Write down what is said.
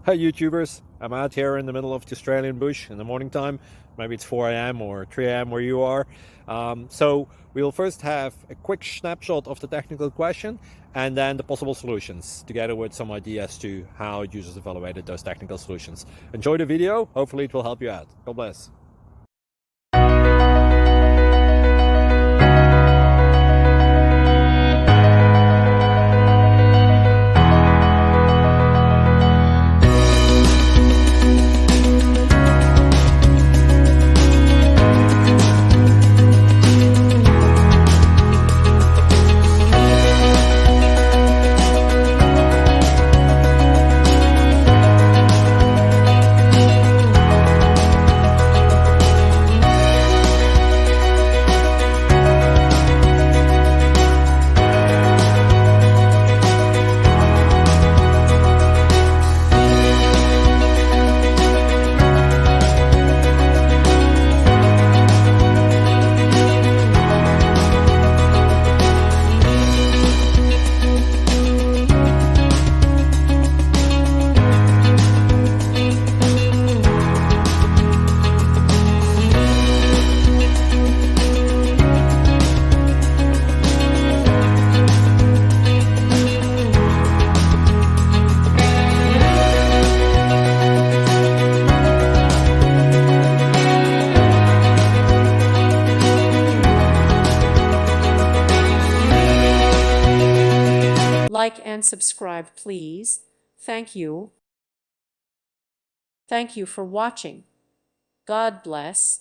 Hi YouTubers, I'm out here in the middle of the Australian bush in the morning time. Maybe it's 4 a.m. or 3 a.m. where you are. So we'll first have a quick snapshot of the technical question and then the possible solutions, together with some ideas to how users evaluated those technical solutions. Enjoy the video, hopefully it will help you out. God bless. Like and subscribe, please. Thank you. Thank you for watching. God bless.